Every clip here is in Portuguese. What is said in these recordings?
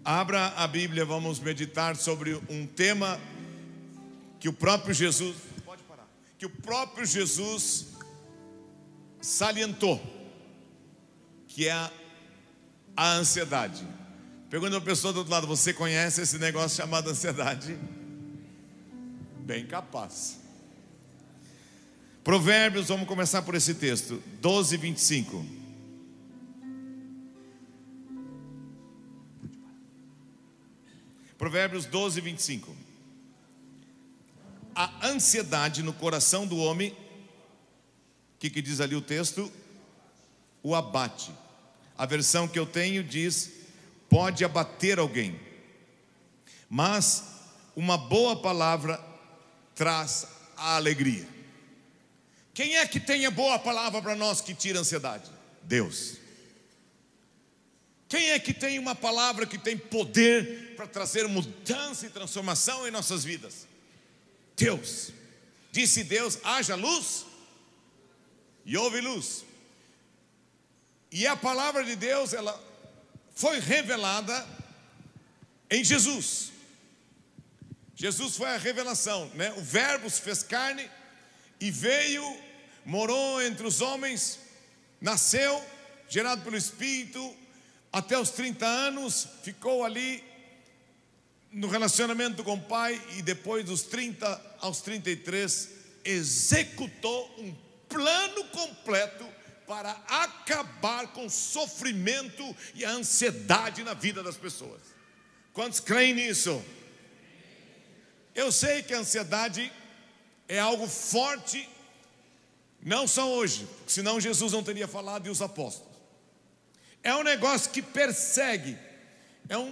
Abra a Bíblia, vamos meditar sobre um tema que o próprio Jesus, salientou, que é a ansiedade. Pergunta a pessoa do outro lado: você conhece esse negócio chamado ansiedade? Bem capaz. Provérbios, vamos começar por esse texto, 12, 25. Provérbios 12, 25. A ansiedade no coração do homem, o que diz ali o texto? O abate. A versão que eu tenho diz: pode abater alguém, mas uma boa palavra traz a alegria. Quem é que tem a boa palavra para nós que tira a ansiedade? Deus. Quem é que tem uma palavra que tem poder para trazer mudança e transformação em nossas vidas? Deus. Disse Deus: haja luz, e houve luz. E a palavra de Deus, ela foi revelada em Jesus. Jesus foi a revelação, né? O Verbo se fez carne e veio, morou entre os homens, nasceu, gerado pelo Espírito. Até os 30 anos, ficou ali no relacionamento com o Pai, e depois dos 30 aos 33, executou um plano completo para acabar com o sofrimento e a ansiedade na vida das pessoas. Quantos creem nisso? Eu sei que a ansiedade é algo forte, não só hoje, senão Jesus não teria falado, e os apóstolos. É um negócio que persegue, é um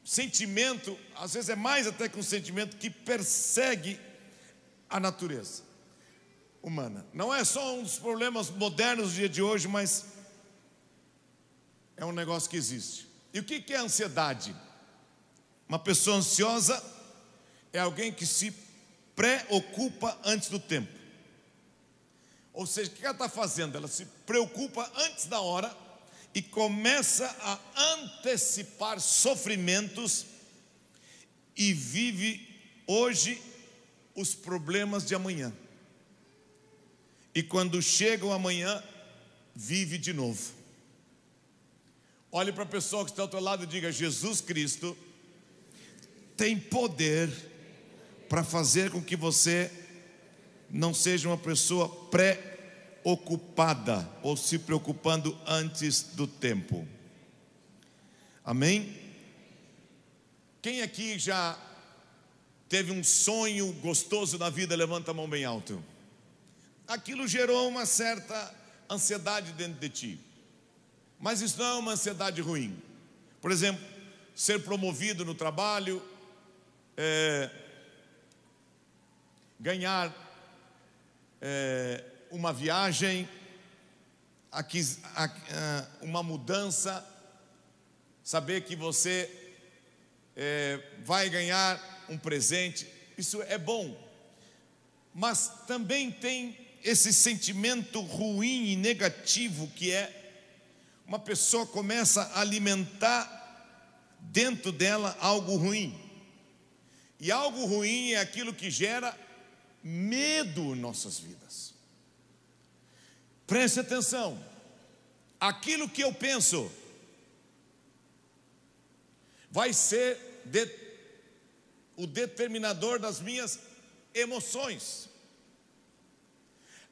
sentimento, às vezes é mais até que um sentimento, que persegue a natureza humana. Não é só um dos problemas modernos do dia de hoje, mas é um negócio que existe. E o que é ansiedade? Uma pessoa ansiosa é alguém que se preocupa antes do tempo. Ou seja, o que ela está fazendo? Ela se preocupa antes da hora e começa a antecipar sofrimentos e vive hoje os problemas de amanhã. E quando chega o amanhã, vive de novo. Olhe para a pessoa que está ao teu lado e diga: Jesus Cristo tem poder para fazer com que você não seja uma pessoa preocupada ou se preocupando antes do tempo. Amém? Quem aqui já teve um sonho gostoso na vida? Levanta a mão bem alto. Aquilo gerou uma certa ansiedade dentro de ti, mas isso não é uma ansiedade ruim. Por exemplo, ser promovido no trabalho, ganhar uma viagem, uma mudança, saber que você vai ganhar um presente, isso é bom. Mas também tem esse sentimento ruim e negativo, que é uma pessoa começa a alimentar dentro dela algo ruim. E algo ruim é aquilo que gera medo em nossas vidas. Preste atenção. Aquilo que eu penso vai ser o determinador das minhas emoções.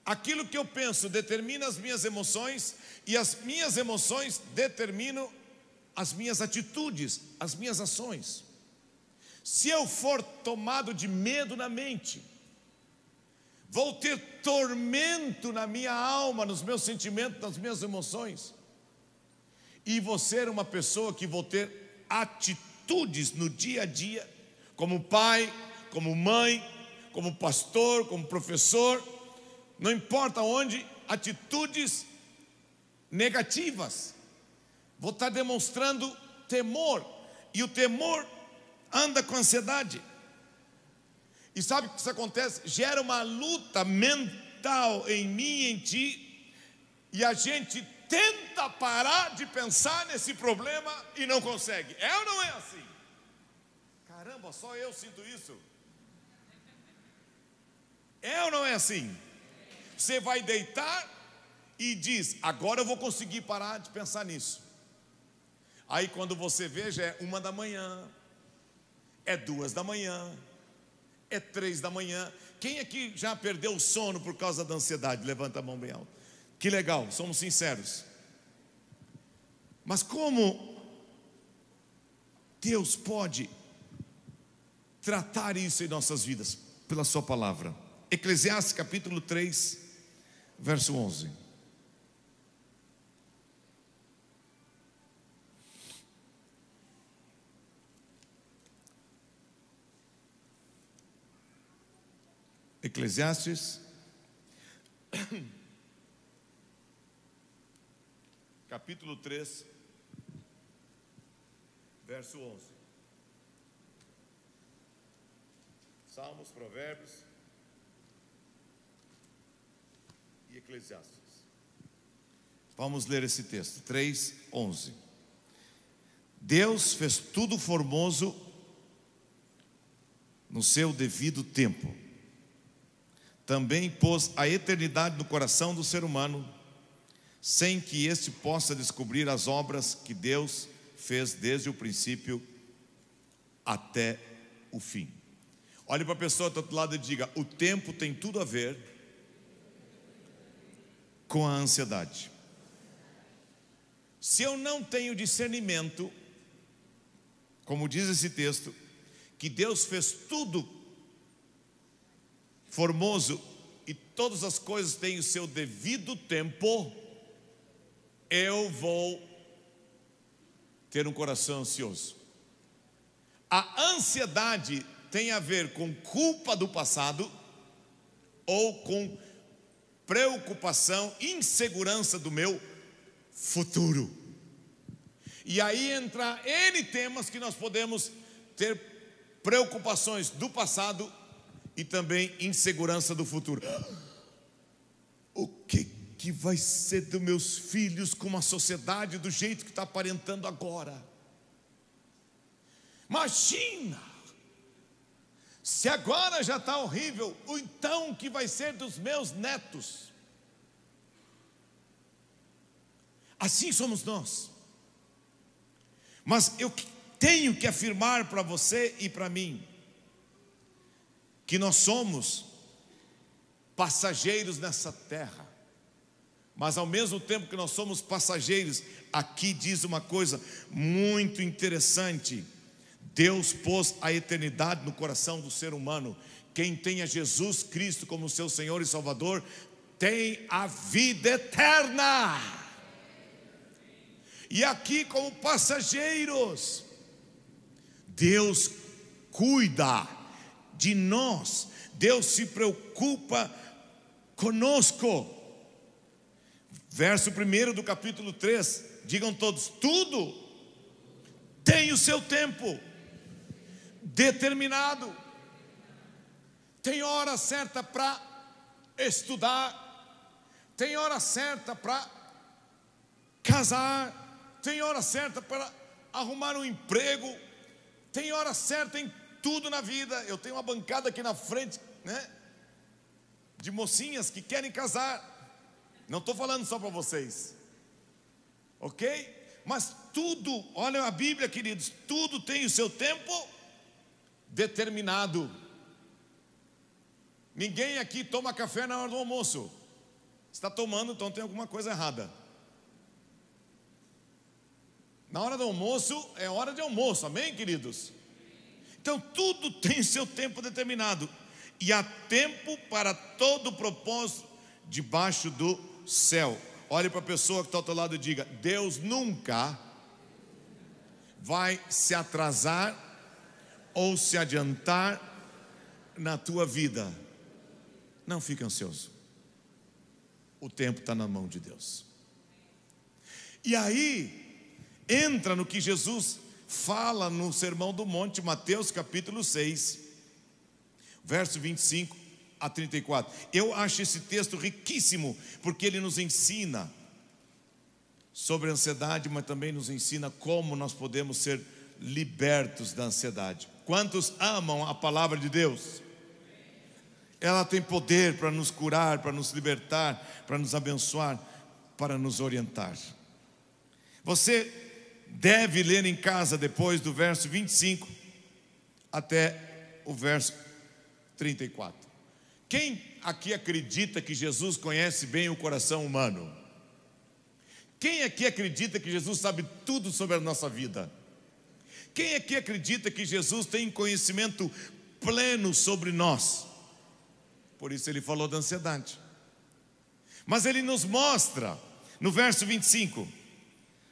Aquilo que eu penso determina as minhas emoções, e as minhas emoções determinam as minhas atitudes, as minhas ações. Se eu for tomado de medo na mente, vou ter tormento na minha alma, nos meus sentimentos, nas minhas emoções, e vou ser uma pessoa que vou ter atitudes no dia a dia, como pai, como mãe, como pastor, como professor, não importa onde, atitudes negativas. Vou estar demonstrando temor, e o temor anda com ansiedade. E sabe o que isso acontece? Gera uma luta mental em mim e em ti, e a gente tenta parar de pensar nesse problema e não consegue. É ou não é assim? Caramba, só eu sinto isso. É ou não é assim? Você vai deitar e diz: agora eu vou conseguir parar de pensar nisso. Aí quando você vê, já é 1 da manhã, é 2 da manhã, é 3 da manhã. Quem aqui já perdeu o sono por causa da ansiedade? Levanta a mão bem alto. Que legal, somos sinceros. Mas como Deus pode tratar isso em nossas vidas? Pela sua palavra. Eclesiastes capítulo 3, verso 11. Eclesiastes capítulo 3, verso 11. Salmos, Provérbios e Eclesiastes. Vamos ler esse texto, 3, 11. Deus fez tudo formoso no seu devido tempo. Também pôs a eternidade no coração do ser humano, sem que este possa descobrir as obras que Deus fez desde o princípio até o fim. Olhe para a pessoa do outro lado e diga: o tempo tem tudo a ver com a ansiedade. Se eu não tenho discernimento, como diz esse texto, que Deus fez tudo formoso e todas as coisas têm o seu devido tempo, eu vou ter um coração ansioso. A ansiedade tem a ver com culpa do passado ou com preocupação, insegurança do meu futuro. E aí entra N temas que nós podemos ter preocupações do passado e também insegurança do futuro. O que vai ser dos meus filhos com uma sociedade do jeito que está aparentando agora? Imagina, se agora já está horrível, então o que vai ser dos meus netos? Assim somos nós. Mas eu tenho que afirmar para você e para mim que nós somos passageiros nessa terra. Mas ao mesmo tempo que nós somos passageiros, aqui diz uma coisa muito interessante: Deus pôs a eternidade no coração do ser humano. Quem tem a Jesus Cristo como seu Senhor e Salvador tem a vida eterna. E aqui, como passageiros, Deus cuida de nós, Deus se preocupa conosco. Verso 1 do capítulo 3, digam todos: tudo tem o seu tempo determinado. Tem hora certa para estudar, tem hora certa para casar, tem hora certa para arrumar um emprego, tem hora certa em tudo na vida. Eu tenho uma bancada aqui na frente, né, de mocinhas que querem casar. Não estou falando só para vocês, ok? Mas tudo, olha a Bíblia, queridos, tudo tem o seu tempo determinado. Ninguém aqui toma café na hora do almoço. Está tomando, então tem alguma coisa errada. Na hora do almoço é hora de almoço, amém, queridos? Então tudo tem seu tempo determinado, e há tempo para todo propósito debaixo do céu. Olhe para a pessoa que está ao teu lado e diga: Deus nunca vai se atrasar ou se adiantar na tua vida. Não fique ansioso, o tempo está na mão de Deus. E aí entra no que Jesus fala no Sermão do Monte, Mateus capítulo 6, verso 25 a 34. Eu acho esse texto riquíssimo, porque ele nos ensina sobre a ansiedade, mas também nos ensina como nós podemos ser libertos da ansiedade. Quantos amam a palavra de Deus? Ela tem poder para nos curar, para nos libertar, para nos abençoar, para nos orientar. Você deve ler em casa depois do verso 25 até o verso 34. Quem aqui acredita que Jesus conhece bem o coração humano? Quem aqui acredita que Jesus sabe tudo sobre a nossa vida? Quem aqui acredita que Jesus tem conhecimento pleno sobre nós? Por isso ele falou da ansiedade. Mas ele nos mostra no verso 25.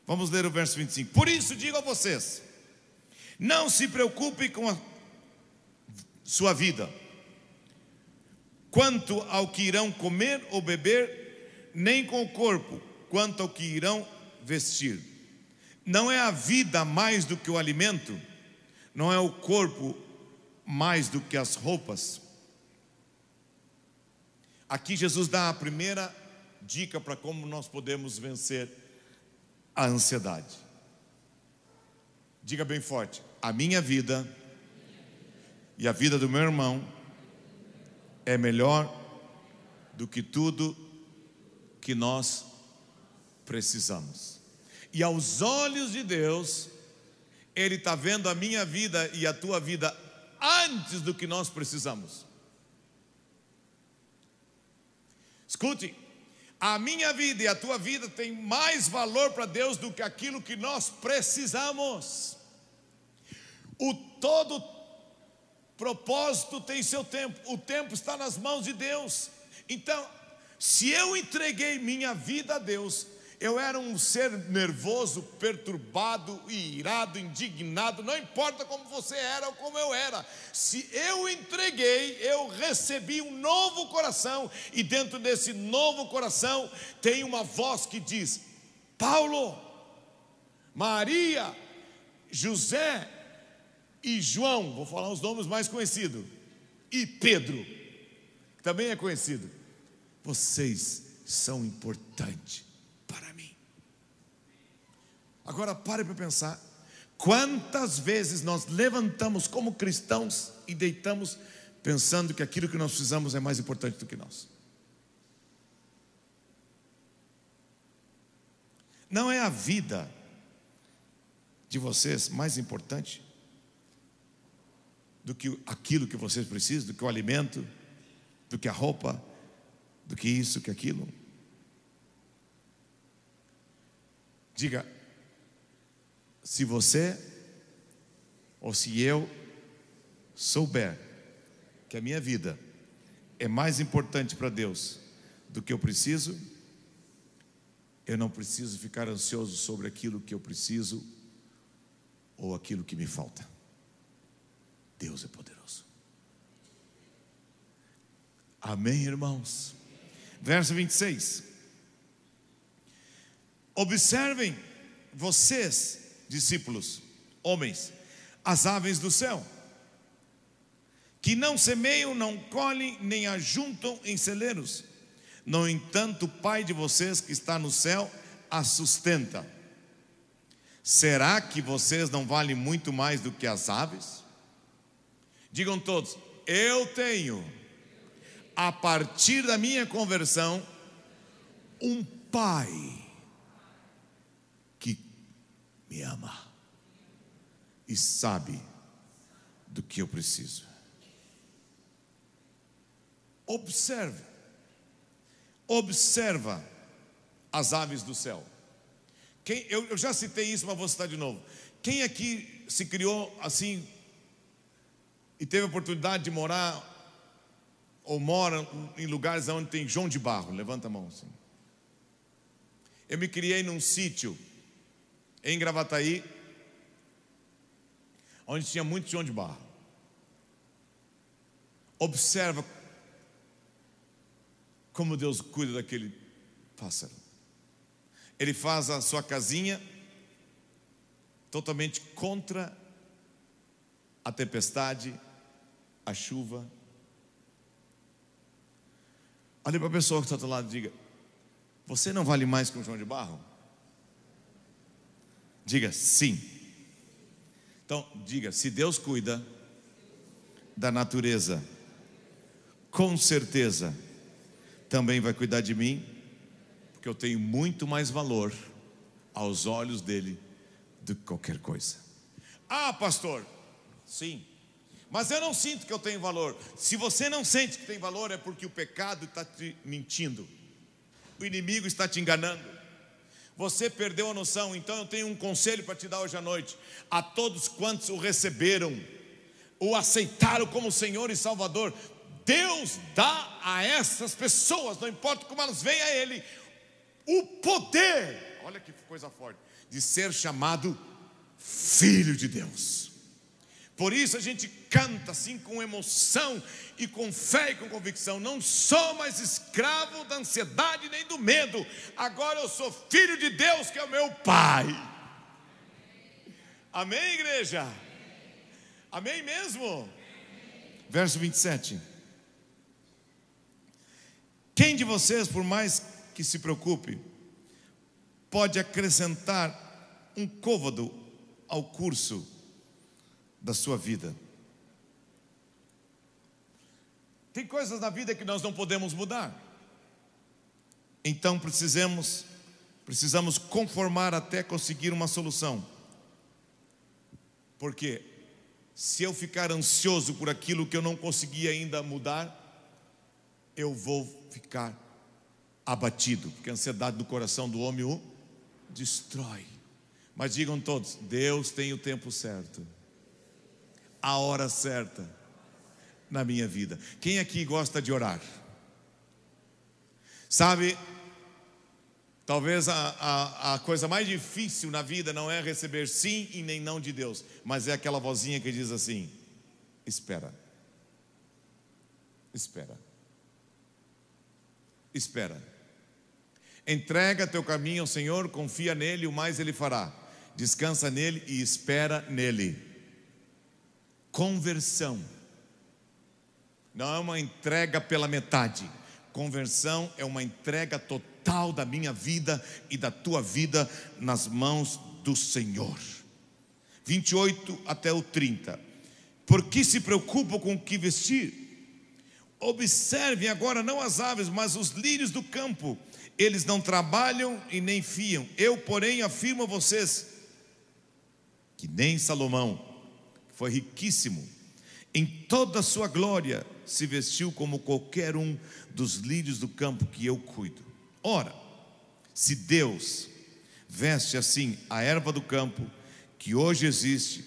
Vamos ler o verso 25. Por isso digo a vocês: não se preocupe com a sua vida, quanto ao que irão comer ou beber, nem com o corpo, quanto ao que irão vestir. Não é a vida mais do que o alimento? Não é o corpo mais do que as roupas? Aqui Jesus dá a primeira dica para como nós podemos vencer a ansiedade. Diga bem forte: a minha vida e a vida do meu irmão é melhor do que tudo que nós precisamos. E aos olhos de Deus, Ele está vendo a minha vida e a tua vida antes do que nós precisamos. Escute, a minha vida e a tua vida tem mais valor para Deus do que aquilo que nós precisamos. O todo propósito tem seu tempo, o tempo está nas mãos de Deus. Então, se eu entreguei minha vida a Deus, eu era um ser nervoso, perturbado, irado, indignado, não importa como você era ou como eu era. Se eu entreguei, eu recebi um novo coração, e dentro desse novo coração tem uma voz que diz: Paulo, Maria, José e João, vou falar os nomes mais conhecidos, e Pedro, que também é conhecido, vocês são importantes para mim. Agora pare para pensar, quantas vezes nós levantamos como cristãos e deitamos pensando que aquilo que nós precisamos é mais importante do que nós. Não é a vida de vocês mais importante do que aquilo que vocês precisam, do que o alimento, do que a roupa, do que isso, que aquilo? Diga, se você ou se eu souber que a minha vida é mais importante para Deus do que eu preciso, eu não preciso ficar ansioso sobre aquilo que eu preciso ou aquilo que me falta. Deus é poderoso. Amém, irmãos? Verso 26. Observem vocês, discípulos, homens, as aves do céu, que não semeiam, não colhem, nem ajuntam em celeiros. No entanto, o Pai de vocês que está no céu as sustenta. Será que vocês não valem muito mais do que as aves? Digam todos: eu tenho, a partir da minha conversão, um Pai que me ama e sabe do que eu preciso. Observa as aves do céu. Eu já citei isso, mas vou citar de novo. Quem aqui se criou assim e teve a oportunidade de morar ou mora em lugares onde tem João de Barro? Levanta a mão assim. Eu me criei num sítio em Gravataí, onde tinha muito João de Barro. Observa como Deus cuida daquele pássaro. Ele faz a sua casinha totalmente contra a tempestade, a chuva. Olha para a pessoa que está do lado e diga: você não vale mais que um João de Barro? Diga sim. Então, diga: se Deus cuida da natureza, com certeza também vai cuidar de mim, porque eu tenho muito mais valor aos olhos dele do que qualquer coisa. Ah, pastor, sim, mas eu não sinto que eu tenho valor. Se você não sente que tem valor, é porque o pecado está te mentindo, o inimigo está te enganando, você perdeu a noção. Então eu tenho um conselho para te dar hoje à noite. A todos quantos o receberam, o aceitaram como Senhor e Salvador, Deus dá a essas pessoas, não importa como elas veem a Ele, o poder, olha que coisa forte, de ser chamado filho de Deus. Por isso a gente canta assim com emoção e com fé e com convicção: não sou mais escravo da ansiedade nem do medo, agora eu sou filho de Deus, que é o meu Pai. Amém, igreja? Amém mesmo? Verso 27. Quem de vocês, por mais que se preocupe, pode acrescentar um côvado ao curso da sua vida? Tem coisas na vida que nós não podemos mudar, então precisamos conformar até conseguir uma solução. Porque se eu ficar ansioso por aquilo que eu não consegui ainda mudar, eu vou ficar abatido, porque a ansiedade do coração do homem o destrói. Mas digam todos: Deus tem o tempo certo, a hora certa na minha vida. Quem aqui gosta de orar? Sabe, talvez a coisa mais difícil na vida não é receber sim e nem não de Deus, mas é aquela vozinha que diz assim: espera, espera, espera. Entrega teu caminho ao Senhor, confia nele, o mais ele fará. Descansa nele e espera nele. Conversão não é uma entrega pela metade. Conversão é uma entrega total da minha vida e da tua vida nas mãos do Senhor. 28 até o 30. Por que se preocupam com o que vestir? Observem agora não as aves, mas os lírios do campo. Eles não trabalham e nem fiam. Eu, porém, afirmo a vocês que nem Salomão, que foi riquíssimo, em toda a sua glória, se vestiu como qualquer um dos lírios do campo que eu cuido. Ora, se Deus veste assim a erva do campo, que hoje existe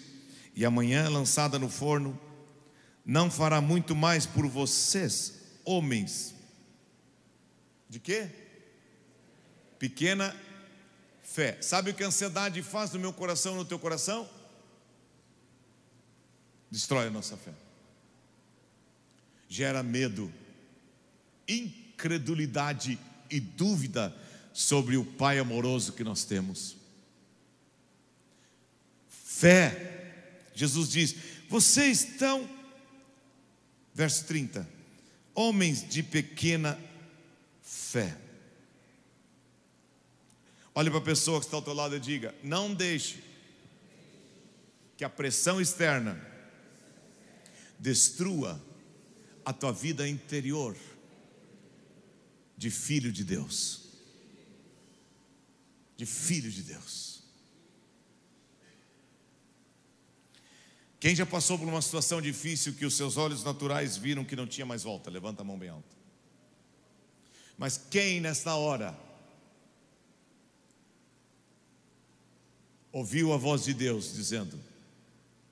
e amanhã é lançada no forno, não fará muito mais por vocês, homens de quê? Pequena fé. Sabe o que a ansiedade faz no meu coração, no teu coração? Destrói a nossa fé, gera medo, incredulidade e dúvida sobre o Pai amoroso que nós temos. Fé, Jesus diz: vocês estão, verso 30, homens de pequena fé. Olhe para a pessoa que está ao teu lado e diga: não deixe que a pressão externa destrua a tua vida interior de filho de Deus. De filho de Deus. Quem já passou por uma situação difícil que os seus olhos naturais viram que não tinha mais volta? Levanta a mão bem alta. Mas quem nesta hora ouviu a voz de Deus dizendo: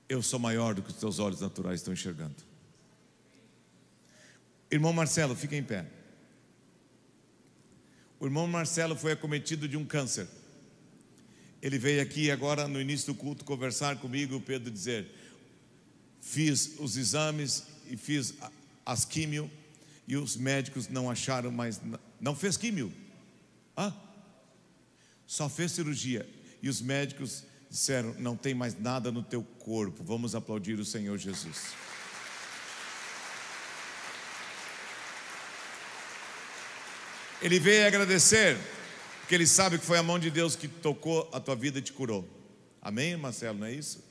eu sou maior do que os teus olhos naturais estão enxergando? Irmão Marcelo, fica em pé. O irmão Marcelo foi acometido de um câncer. Ele veio aqui agora no início do culto conversar comigo, o Pedro dizer: fiz os exames e fiz as químio, e os médicos não acharam mais. Não fez químio? Só fez cirurgia. E os médicos disseram: não tem mais nada no teu corpo. Vamos aplaudir o Senhor Jesus. Ele veio agradecer, porque ele sabe que foi a mão de Deus que tocou a tua vida e te curou. Amém, Marcelo, não é isso?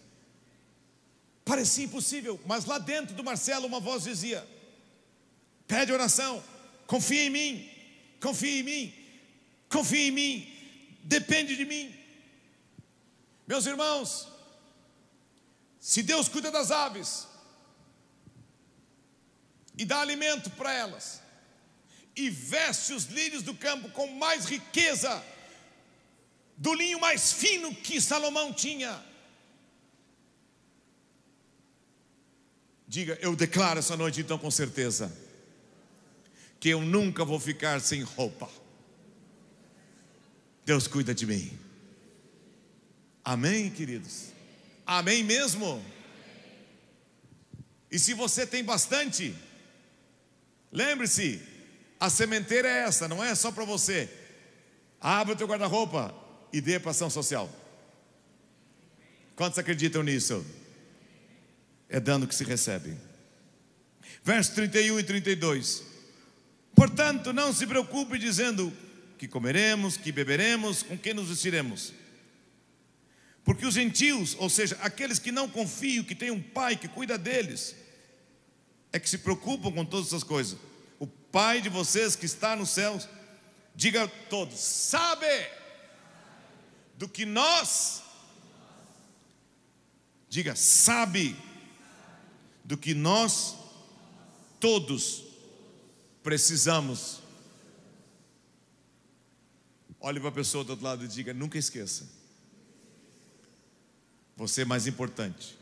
Parecia impossível, mas lá dentro do Marcelo uma voz dizia: pede oração, confia em mim, confia em mim, confia em mim, depende de mim. Meus irmãos, se Deus cuida das aves e dá alimento para elas, e veste os lírios do campo com mais riqueza, do linho mais fino que Salomão tinha, diga: eu declaro essa noite então com certeza que eu nunca vou ficar sem roupa. Deus cuida de mim. Amém, queridos? Amém mesmo? E se você tem bastante, lembre-se, a sementeira é essa, não é só para você. Abra o teu guarda-roupa e dê para a ação social. Quantos acreditam nisso? É dando que se recebe. Versos 31 e 32. Portanto, não se preocupe dizendo que comeremos, que beberemos, com quem nos vestiremos. Porque os gentios, ou seja, aqueles que não confiam, que têm um pai que cuida deles, é que se preocupam com todas essas coisas. O Pai de vocês que está nos céus, diga a todos, sabe do que nós, diga, sabe do que nós todos precisamos. Olhe para a pessoa do outro lado e diga: nunca esqueça, você é mais importante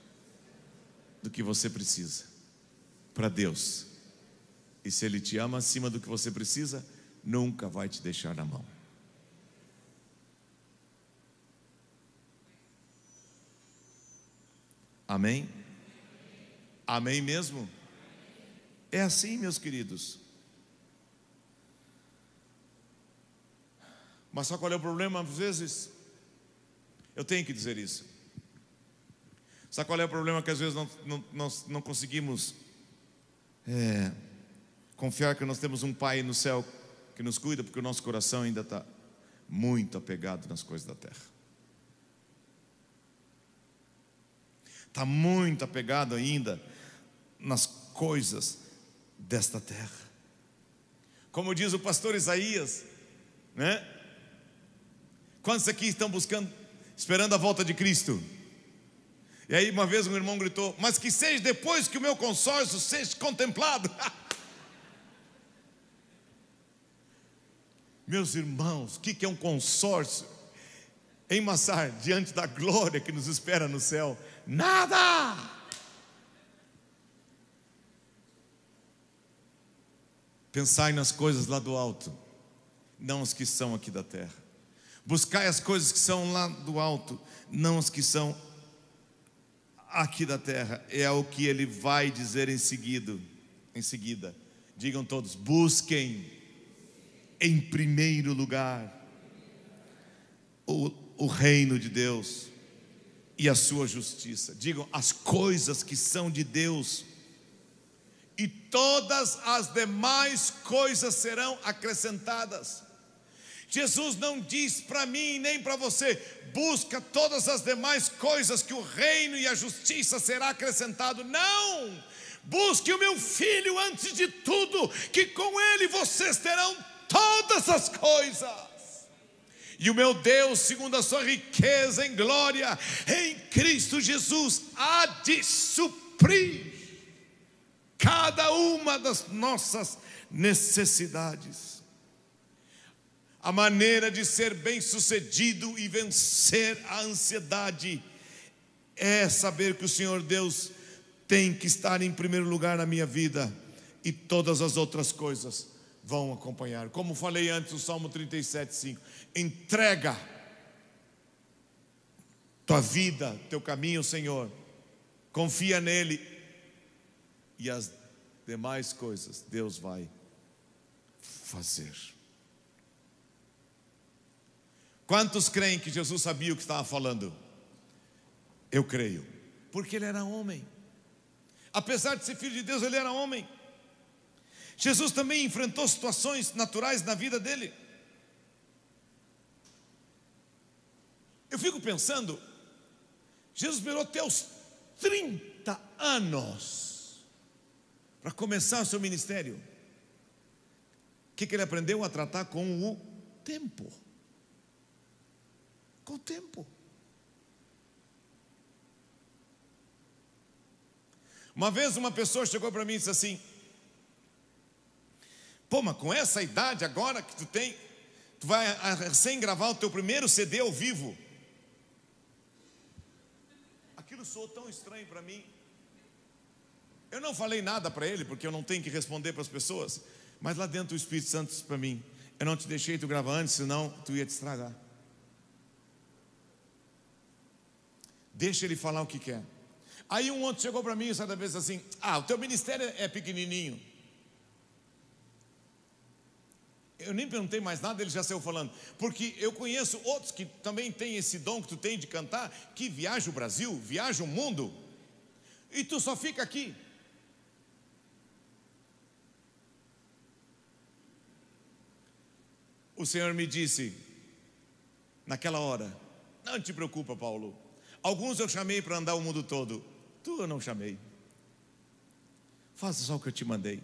do que você precisa para Deus. E se Ele te ama acima do que você precisa, nunca vai te deixar na mão. Amém? Amém mesmo? É assim, meus queridos. Mas só qual é o problema? Às vezes eu tenho que dizer isso. Sabe qual é o problema? Que às vezes nós não conseguimos confiar que nós temos um Pai no céu que nos cuida, porque o nosso coração ainda está muito apegado nas coisas da terra. Está muito apegado ainda nas coisas desta terra. Como diz o pastor Isaías, né? Quantos aqui estão buscando, esperando a volta de Cristo? E aí uma vez um irmão gritou: mas que seja depois que o meu consórcio seja contemplado. Meus irmãos, o que é um consórcio? Em Massar, diante da glória que nos espera no céu, nada. Pensai nas coisas lá do alto, não as que são aqui da terra. Buscai as coisas que são lá do alto, não as que são aqui da terra. É o que ele vai dizer em seguida. Digam todos: busquem em primeiro lugar o reino de Deus e a sua justiça. Digam: as coisas que são de Deus, e todas as demais coisas serão acrescentadas. Jesus não diz para mim nem para você: busca todas as demais coisas, que o reino e a justiça será acrescentado. Não! Busque o meu filho antes de tudo, que com ele vocês terão todas as coisas. E o meu Deus, segundo a sua riqueza em glória, em Cristo Jesus, há de suprir cada uma das nossas necessidades. A maneira de ser bem-sucedido e vencer a ansiedade é saber que o Senhor Deus tem que estar em primeiro lugar na minha vida, e todas as outras coisas vão acompanhar. Como falei antes, o Salmo 37:5. Entrega tua vida, teu caminho ao Senhor, confia nele, e as demais coisas Deus vai fazer. Quantos creem que Jesus sabia o que estava falando? Eu creio, porque ele era homem. Apesar de ser filho de Deus, ele era homem. Jesus também enfrentou situações naturais na vida dele. Eu fico pensando, Jesus esperou até os 30 anos para começar o seu ministério. O que ele aprendeu? A tratar com o tempo. Com o tempo. Uma vez uma pessoa chegou para mim e disse assim: pô, mas com essa idade agora que tu tem, tu vai recém gravar o teu primeiro CD ao vivo. Aquilo soou tão estranho para mim. Eu não falei nada para ele, porque eu não tenho que responder para as pessoas. Mas lá dentro o Espírito Santo disse para mim: eu não te deixei tu gravar antes, senão tu ia te estragar. Deixa ele falar o que quer. Aí um outro chegou para mim certa vez assim: o teu ministério é pequenininho. Eu nem perguntei mais nada, ele já saiu falando. Porque eu conheço outros que também têm esse dom que tu tem de cantar, que viajam o Brasil, viajam o mundo, e tu só fica aqui. O Senhor me disse naquela hora: não te preocupa, Paulo. Alguns eu chamei para andar o mundo todo, tu eu não chamei. Faça só o que eu te mandei.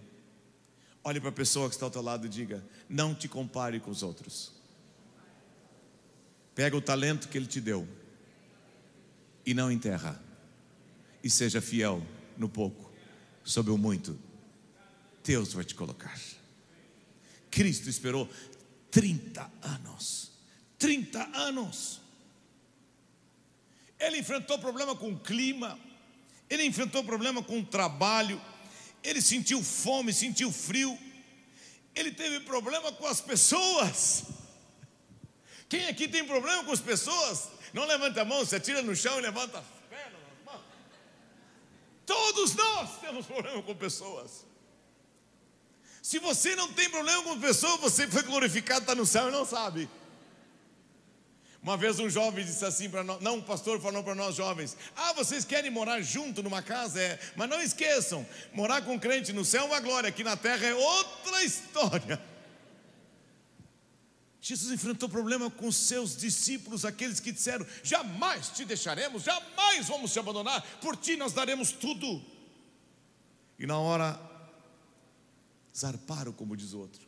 Olhe para a pessoa que está ao teu lado e diga: não te compare com os outros. Pega o talento que Ele te deu e não enterra. E seja fiel no pouco, sobre o muito Deus vai te colocar. Cristo esperou 30 anos. 30 anos. Ele enfrentou problema com o clima, ele enfrentou problema com o trabalho, ele sentiu fome, sentiu frio, ele teve problema com as pessoas. Quem aqui tem problema com as pessoas? Não levanta a mão, se atira no chão e levanta as pernas, as mãos. Todos nós temos problema com pessoas. Se você não tem problema com pessoas, você foi glorificado, está no céu e não sabe. Uma vez um jovem disse assim para nós, não, um pastor falou para nós jovens: vocês querem morar junto numa casa? Mas não esqueçam, morar com crente no céu é uma glória, aqui na terra é outra história. Jesus enfrentou problema com os seus discípulos, aqueles que disseram: jamais te deixaremos, jamais vamos te abandonar, por ti nós daremos tudo. E na hora, zarparam, como diz o outro.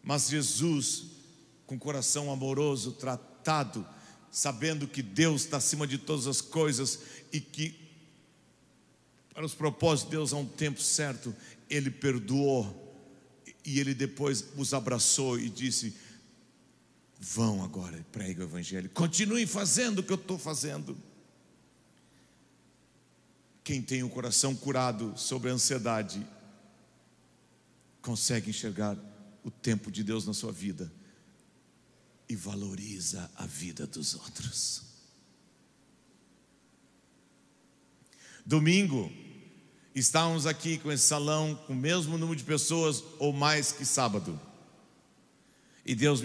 Mas Jesus, com coração amoroso, tratado, sabendo que Deus está acima de todas as coisas e que para os propósitos de Deus há um tempo certo, Ele perdoou e Ele depois os abraçou e disse: vão agora e preguem o Evangelho, continuem fazendo o que eu estou fazendo. Quem tem o coração curado sobre a ansiedade consegue enxergar o tempo de Deus na sua vida e valoriza a vida dos outros. Domingo, estávamos aqui com esse salão, com o mesmo número de pessoas ou mais que sábado. E Deus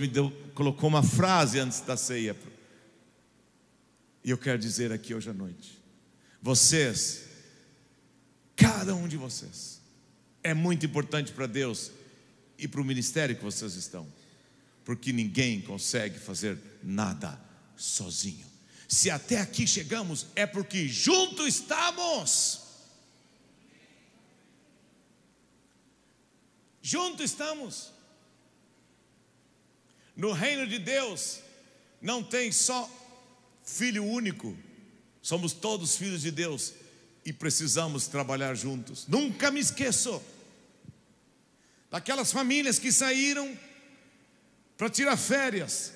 colocou uma frase antes da ceia. E eu quero dizer aqui hoje à noite: vocês, cada um de vocês, é muito importante para Deus e para o ministério que vocês estão. Porque ninguém consegue fazer nada sozinho. Se até aqui chegamos, é porque juntos estamos. Juntos estamos. No reino de Deus, não tem só filho único. Somos todos filhos de Deus e precisamos trabalhar juntos. Nunca me esqueço daquelas famílias que saíram para tirar férias.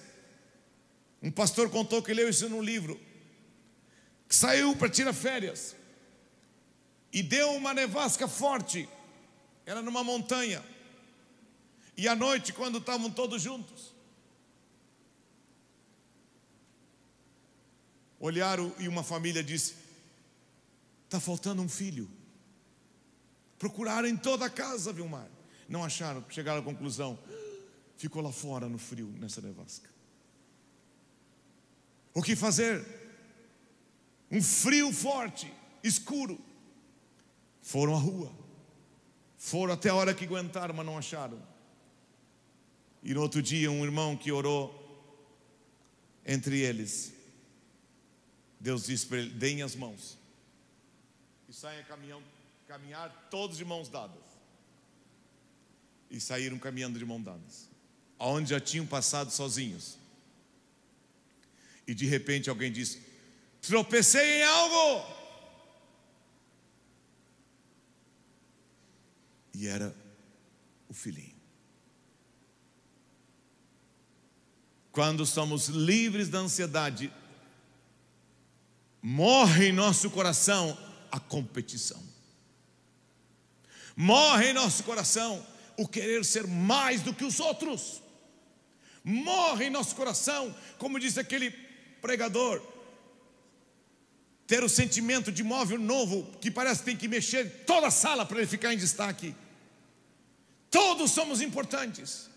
Um pastor contou que leu isso num livro, que saiu para tirar férias e deu uma nevasca forte. Era numa montanha. E à noite, quando estavam todos juntos, olharam e uma família disse: está faltando um filho. Procuraram em toda a casa, Vilmar, não acharam. Chegaram à conclusão: ficou lá fora no frio, nessa nevasca. O que fazer? Um frio forte, escuro. Foram à rua, foram até a hora que aguentaram, mas não acharam. E no outro dia, um irmão que orou entre eles Deus disse para ele: deem as mãos e saiam caminhar todos de mãos dadas. E saíram caminhando de mãos dadas, aonde já tinham passado sozinhos. E de repente alguém disse: tropecei em algo. E era o filhinho. Quando somos livres da ansiedade, morre em nosso coração a competição. Morre em nosso coração o querer ser mais do que os outros. Morre em nosso coração, como disse aquele pregador, ter o sentimento de móvel novo, que parece que tem que mexer toda a sala para ele ficar em destaque. Todos somos importantes.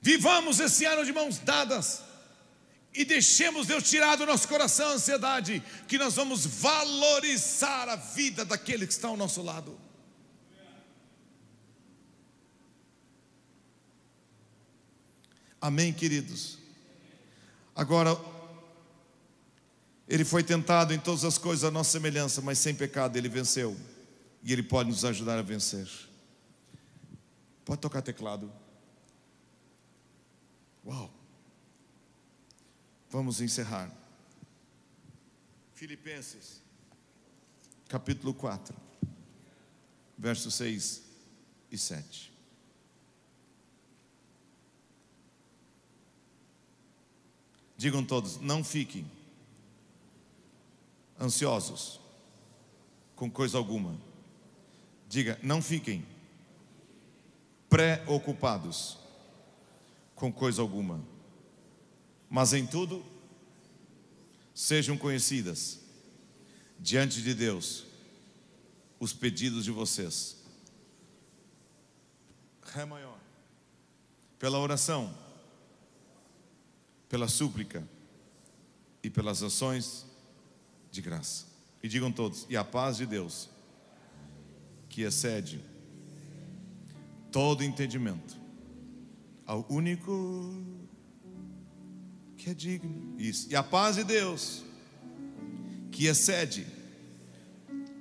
Vivamos esse ano de mãos dadas e deixemos Deus tirar do nosso coração a ansiedade, que nós vamos valorizar a vida daquele que está ao nosso lado. Amém, queridos? Agora, ele foi tentado em todas as coisas à nossa semelhança, mas sem pecado ele venceu. E ele pode nos ajudar a vencer. Pode tocar teclado. Uau. Vamos encerrar. Filipenses, capítulo 4, versos 6 e 7. Digam todos: não fiquem ansiosos com coisa alguma. Diga: não fiquem preocupados com coisa alguma, mas em tudo sejam conhecidas diante de Deus os pedidos de vocês. Ré maior. Pela oração, pela súplica e pelas ações de graça. E digam todos: e a paz de Deus, que excede todo entendimento, ao único que é digno. Isso. E a paz de Deus, que excede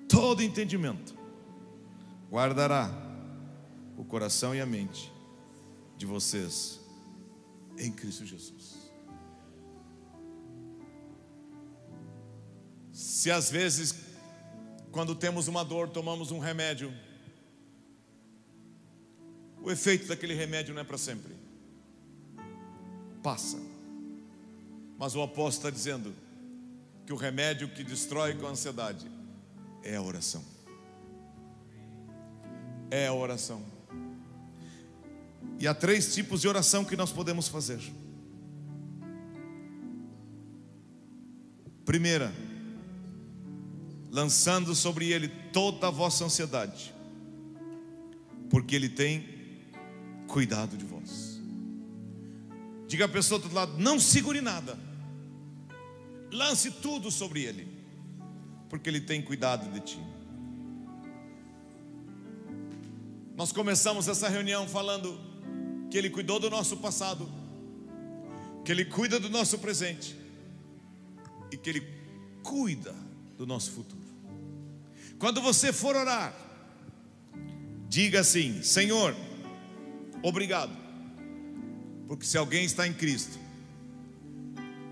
todo entendimento, guardará o coração e a mente de vocês em Cristo Jesus. Se às vezes, quando temos uma dor, tomamos um remédio, o efeito daquele remédio não é para sempre, passa. Mas o apóstolo está dizendo que o remédio que destrói com a ansiedade é a oração. É a oração. E há 3 tipos de oração que nós podemos fazer. Primeira, lançando sobre Ele toda a vossa ansiedade, porque Ele tem cuidado de vós. Diga à pessoa do outro lado: não segure nada, lance tudo sobre Ele, porque Ele tem cuidado de ti. Nós começamos essa reunião falando que Ele cuidou do nosso passado, que Ele cuida do nosso presente e que Ele cuida do nosso futuro. Quando você for orar, diga assim: Senhor, obrigado, porque se alguém está em Cristo,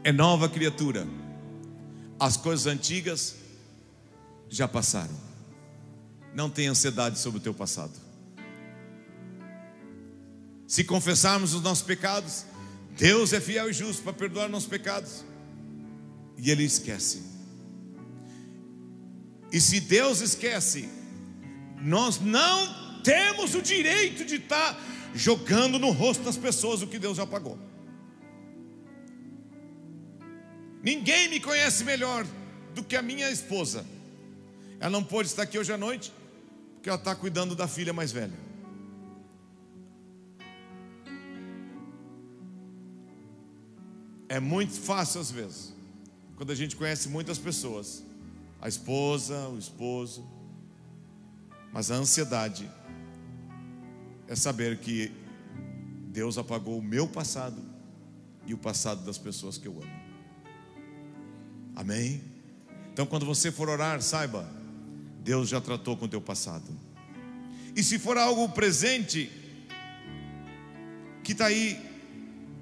é nova criatura, as coisas antigas já passaram. Não tenha ansiedade sobre o teu passado. Se confessarmos os nossos pecados, Deus é fiel e justo para perdoar nossos pecados, e Ele esquece. E se Deus esquece, nós não temos o direito de estar jogando no rosto das pessoas o que Deus já pagou. Ninguém me conhece melhor do que a minha esposa. Ela não pôde estar aqui hoje à noite, porque ela está cuidando da filha mais velha. É muito fácil às vezes, quando a gente conhece muitas pessoas, a esposa, o esposo, mas a ansiedade é saber que Deus apagou o meu passado e o passado das pessoas que eu amo. Amém? Então quando você for orar, saiba, Deus já tratou com o teu passado. E se for algo presente, que está aí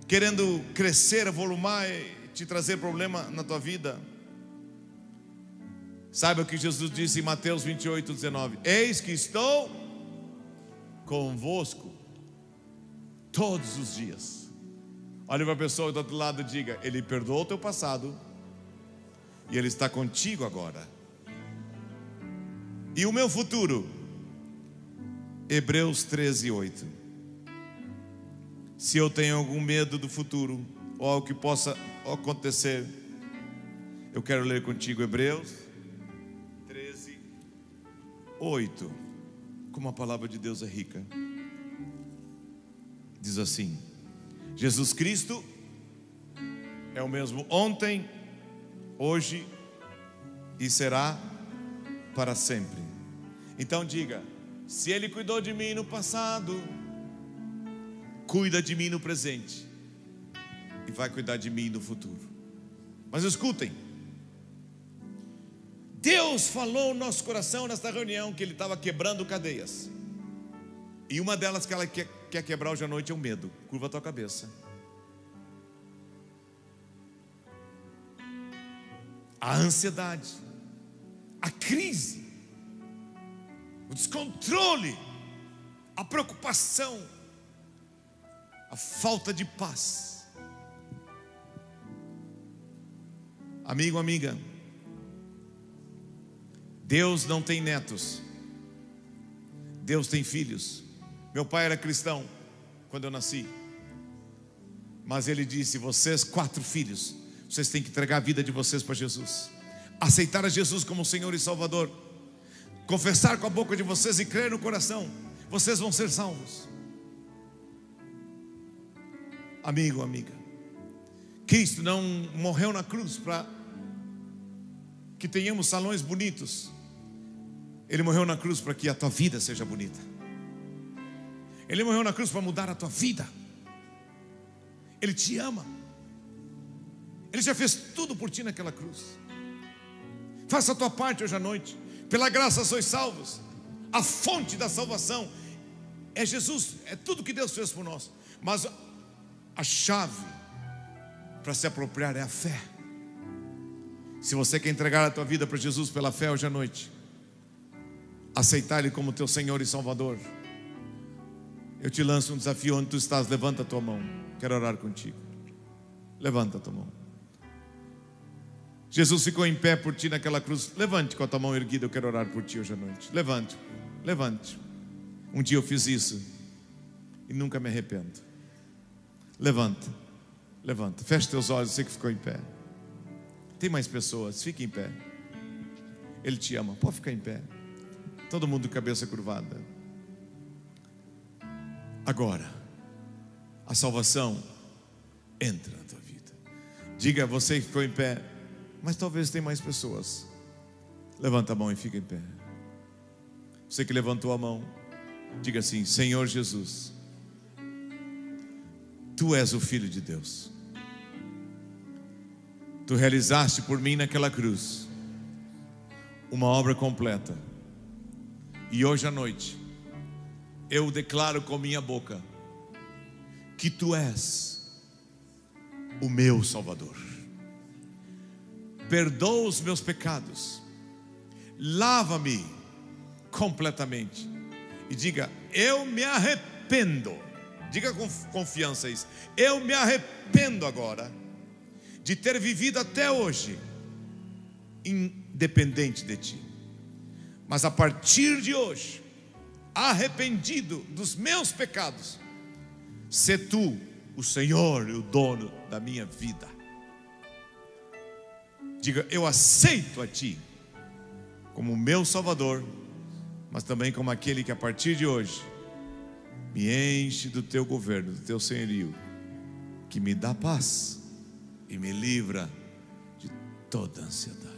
querendo crescer, volumar, te trazer problema na tua vida, saiba o que Jesus disse em Mateus 28:19: eis que estou convosco todos os dias. Olha para a pessoa do outro lado e diga: Ele perdoou o teu passado e Ele está contigo agora. E o meu futuro? Hebreus 13:8. Se eu tenho algum medo do futuro, ou algo que possa acontecer, eu quero ler contigo Hebreus 13:8. Como a palavra de Deus é rica. Diz assim: Jesus Cristo é o mesmo ontem, hoje e será para sempre. Então diga: se Ele cuidou de mim no passado, cuida de mim no presente e vai cuidar de mim no futuro. Mas escutem, Deus falou no nosso coração nesta reunião que Ele estava quebrando cadeias. E uma delas que ela quer quebrar hoje à noite é o medo. Curva a tua cabeça. A ansiedade, a crise, o descontrole, a preocupação, a falta de paz. Amigo, amiga, Deus não tem netos, Deus tem filhos. Meu pai era cristão quando eu nasci, mas ele disse: vocês 4 filhos, vocês têm que entregar a vida de vocês para Jesus, aceitar a Jesus como Senhor e Salvador, confessar com a boca de vocês e crer no coração, vocês vão ser salvos. Amigo, amiga, Cristo não morreu na cruz para que tenhamos salões bonitos. Ele morreu na cruz para que a tua vida seja bonita. Ele morreu na cruz para mudar a tua vida. Ele te ama. Ele já fez tudo por ti naquela cruz. Faça a tua parte hoje à noite. Pela graça sois salvos. A fonte da salvação é Jesus, é tudo que Deus fez por nós. Mas a chave para se apropriar é a fé. Se você quer entregar a tua vida para Jesus pela fé hoje à noite, aceitar Ele como teu Senhor e Salvador, eu te lanço um desafio. Onde tu estás, levanta a tua mão. Quero orar contigo. Levanta a tua mão. Jesus ficou em pé por ti naquela cruz. Levante com a tua mão erguida. Eu quero orar por ti hoje à noite. Levante, levante. Um dia eu fiz isso e nunca me arrependo. Levanta, levanta. Feche teus olhos, você que ficou em pé. Tem mais pessoas, fique em pé. Ele te ama, pode ficar em pé. Todo mundo de cabeça curvada. Agora, a salvação entra na tua vida. Diga, você que ficou em pé, mas talvez tenha mais pessoas. Levanta a mão e fica em pé. Você que levantou a mão, diga assim: Senhor Jesus, Tu és o Filho de Deus. Tu realizaste por mim naquela cruz uma obra completa. E hoje à noite eu declaro com minha boca que Tu és o meu Salvador. Perdoa os meus pecados, lava-me completamente e diga: eu me arrependo. Diga com confiança isso: eu me arrependo agora de ter vivido até hoje independente de Ti, mas a partir de hoje, arrependido dos meus pecados, sê Tu o Senhor e o dono da minha vida. Diga: eu aceito a Ti como meu Salvador, mas também como aquele que a partir de hoje me enche do Teu governo, do Teu senhorio, que me dá paz e me livra de toda ansiedade.